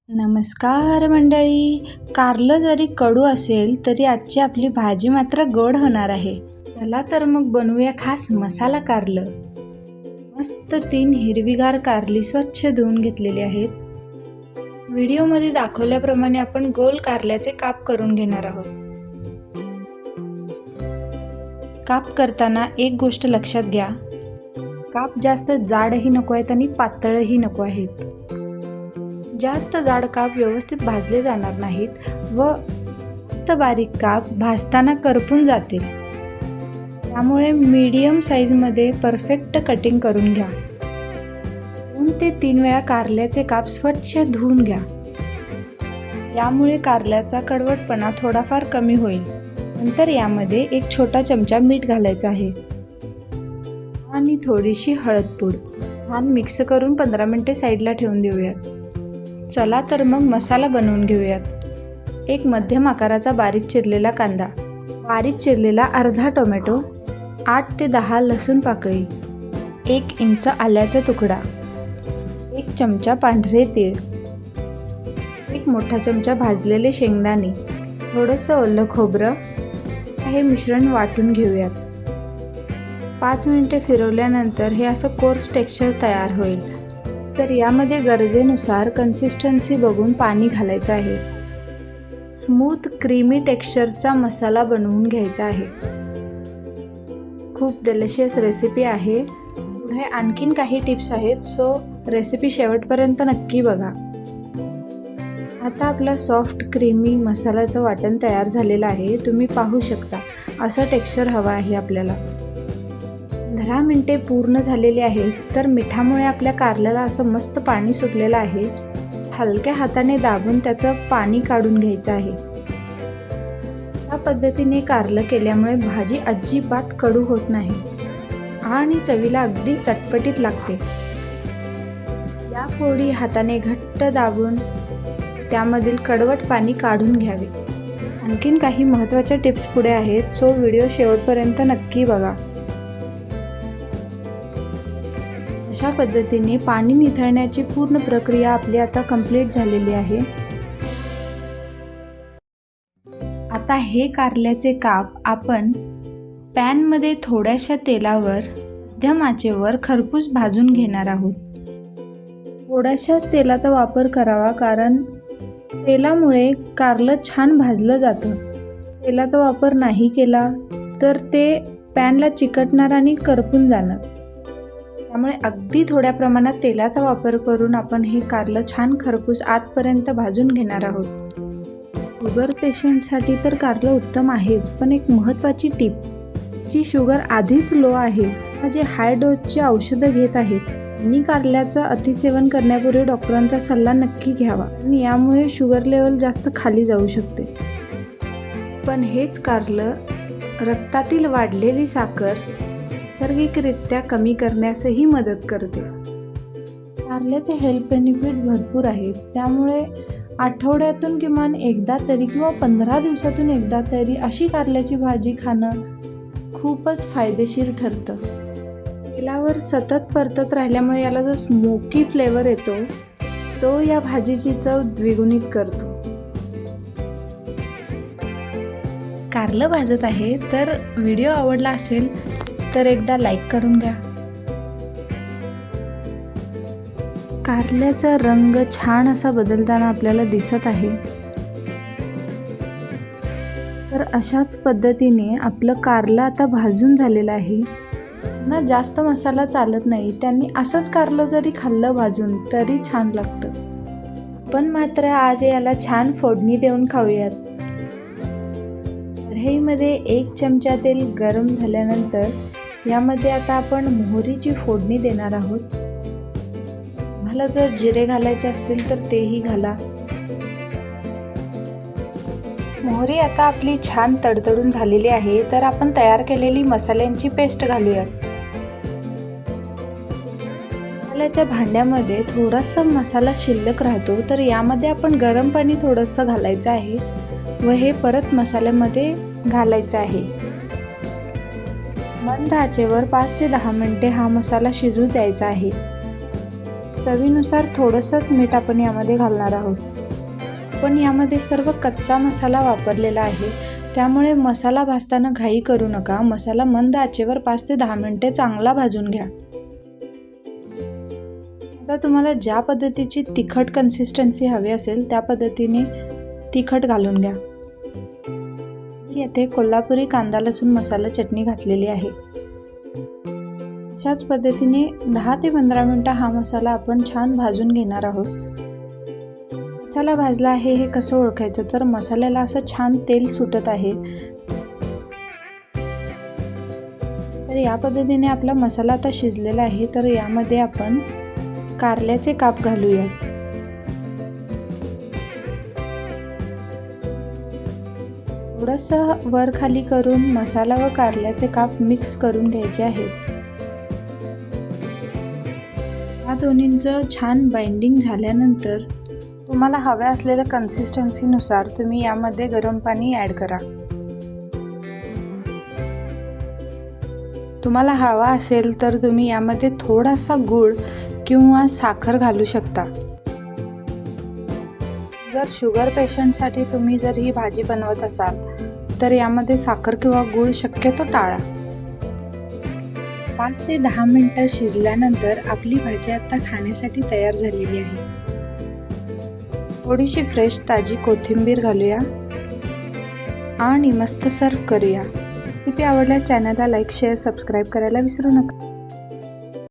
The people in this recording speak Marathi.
नमस्कार मंडळी. कारलं जरी कडू असेल तरी आजची आपली भाजी मात्र गोड होणार आहे. चला तर मग बनवूया खास मसाला कारलं. मस्त 3 हिरवीगार कारली स्वच्छ धुवून घेतलेली आहेत. व्हिडिओमध्ये दाखवल्याप्रमाणे आपण गोल कारल्याचे काप करून घेणार आहोत. काप करताना एक गोष्ट लक्षात घ्या, काप जास्त जाडही नको आहेत आणि पातळही नको आहेत. जास्त जाड काप व्यवस्थित भाजले जाणार नाहीत व जास्त बारीक काप भाजताना करपून जातील. त्यामुळे मीडियम साईजमध्ये परफेक्ट कटिंग करून घ्या. 2 ते 3 वेळा कारल्याचे काप स्वच्छ धुवून घ्या. यामुळे कारल्याचा कडवटपणा थोडाफार कमी होईल. नंतर यामध्ये 1 छोटा चमचा मीठ घालायचा आहे आणि थोडीशी हळदपूड. छान मिक्स करून 15 मिनिटे साईडला ठेवून देऊयात. चला तर मग मसाला बनवून घेऊयात. 1 मध्यम आकाराचा बारीक चिरलेला कांदा, बारीक चिरलेला अर्धा टोमॅटो, 8 ते 10 लसूण पाकळी, 1 इंच आल्याचा तुकडा, 1 चमचा पांढरे तीळ, 1 मोठा चमचा भाजलेले शेंगदाणे, थोडंसं ओलं खोबरं. हे मिश्रण वाटून घेऊयात. 5 मिनिटे फिरवल्यानंतर हे असं कोर्स टेक्स्चर तयार होईल. तर यामध्ये गरजेनुसार कन्सिस्टन्सी बघून पाणी घालायचं आहे. स्मूथ क्रीमी टेक्स्चरचा मसाला बनवून घ्यायचा आहे. खूप डिलिशियस रेसिपी आहे. पुढे आणखीन काही टिप्स आहेत, सो रेसिपी शेवटपर्यंत नक्की बघा. आता आपला सॉफ्ट क्रीमी मसाल्याचं वाटण तयार झालेलं आहे. तुम्ही पाहू शकता असं टेक्स्चर हवं आहे आपल्याला. 10 मिनिटे पूर्ण झालेली आहेत. तर मिठामुळे आपल्या कारल्याला असं मस्त पाणी सुटलेलं आहे. हलक्या हाताने दाबून त्याचं पाणी काढून घ्यायचं आहे. या पद्धतीने कारलं केल्यामुळे भाजी अजिबात कडू होत नाही आणि चवीला अगदी चटपटीत लागते. या फोडी हाताने घट्ट दाबून त्यामधील कडवट पाणी काढून घ्यावे. आणखीन काही महत्त्वाच्या टिप्स पुढे आहेत, सो व्हिडिओ शेवटपर्यंत नक्की बघा. अशा पद्धतीने पाणी निथळण्याची पूर्ण प्रक्रिया आपली आता कंप्लीट झालेली आहे. आता हे कारल्याचे काप आपण पॅनमध्ये थोड्याशा तेलावर मध्यम आचेवर खरपूस भाजून घेणार आहोत. थोड्याशाच तेलाचा वापर करावा, कारण तेलामुळे कारलं छान भाजलं जातं. तेलाचा वापर नाही केला तर ते पॅनला चिकटणार आणि करपून जाणार. त्यामुळे अगदी थोड्या प्रमाणात तेलाचा वापर करून आपण हे कारलं छान खरपूस आतपर्यंत भाजून घेणार आहोत. शुगर पेशंटसाठी तर कारलं उत्तम आहेच, पण एक महत्त्वाची टीप, जी शुगर आधीच लो आहे, म्हणजे हाय डोसची औषधं घेत आहेत, आणि कारल्याचं अतिसेवन करण्यापूर्वी डॉक्टरांचा सल्ला नक्की घ्यावा, आणि यामुळे शुगर लेवल जास्त खाली जाऊ शकते. पण हेच कारलं रक्तातील वाढलेली साखर नैसर्गिकरित्या कमी करण्यासही मदत करते. कारल्याचे हेल्थ बेनिफिट भरपूर आहेत. त्यामुळे आठवड्यातून किमान एकदा तरी किंवा 15 दिवसातून एकदा तरी अशी कारल्याची भाजी खाणं खूपच फायदेशीर ठरतं. तेलावर सतत परतत राहिल्यामुळे याला जो स्मोकी फ्लेवर येतो तो या भाजीची चव द्विगुणित करतो. कारलं भाजत आहे, तर व्हिडिओ आवडला असेल तर एकदा लाईक करून घ्या. कारल्याचा रंग छान असा बदलताना आपल्याला दिसत आहे. तर अशाच पद्धतीने आपलं कारलं आता भाजून झालेलं आहे. ना जास्त मसाला चालत नाही, त्यांनी असंच कारलं जरी खाल्लं भाजून तरी छान लागतं. पण मात्र आज याला छान फोडणी देऊन खाऊयात. कढईमध्ये 1 चमचा तेल गरम झाल्यानंतर यामध्ये आता आपण मोहरीची फोडणी देणार आहोत. तुम्हाला जर जिरे घालायचे असतील तर तेही घाला. मोहरी आता आपली छान तडतडून झालेली आहे. तर आपण तयार केलेली मसाल्यांची पेस्ट घालूयात. मसाल्याच्या भांड्यामध्ये थोडासा मसाला शिल्लक राहतो, तर यामध्ये आपण गरम पाणी थोडंसं घालायचं आहे व हे परत मसाल्यामध्ये घालायचं आहे. मंद आचेवर 5 ते 10 मिनिटे हा मसाला शिजू द्यायचा आहे. चवीनुसार थोडंसंच मीठ आपण यामध्ये घालणार आहोत. पण यामध्ये सर्व कच्चा मसाला वापरलेला आहे, त्यामुळे मसाला भाजताना घाई करू नका. मसाला मंद आचेवर 5 ते 10 मिनिटे चांगला भाजून घ्या. आता तुम्हाला ज्या पद्धतीची तिखट कन्सिस्टन्सी हवी असेल त्या पद्धतीने तिखट घालून घ्या. येथे कोल्हापुरी कांदा लसूण मसाला चटणी घातलेली आहे. अशाच पद्धतीने 10 ते 15 मिनिटं हा मसाला आपण छान भाजून घेणार आहोत. मसाला भाजला आहे हे कसं ओळखायचं, तर मसाल्याला असं छान तेल सुटत आहे. तर या पद्धतीने आपला मसाला आता शिजलेला आहे. तर यामध्ये आपण कारल्याचे काप घालूया. थोडंसं वर खाली करून मसाला व कारल्याचे काप मिक्स करून घ्यायचे आहेत. या दोन्हींचं छान बाइंडिंग झाल्यानंतर तुम्हाला हव्या असलेल्या कन्सिस्टन्सीनुसार तुम्ही यामध्ये गरम पाणी ॲड करा. तुम्हाला हवा असेल तर तुम्ही यामध्ये थोडासा गूळ किंवा साखर घालू शकता. जर शुगर पेशंटसाठी तुम्ही जर ही भाजी बनवत असाल तर यामध्ये साखर किंवा गूळ शक्यतो टाळा. 5 ते 10 मिनिटं शिजल्यानंतर आपली भाजी आता खाण्यासाठी तयार झालेली आहे. थोडीशी फ्रेश ताजी कोथिंबीर घालूया आणि मस्त सर्व करूया. रेसिपी आवडल्यास चॅनलला लाईक, शेअर, सबस्क्राईब करायला विसरू नका.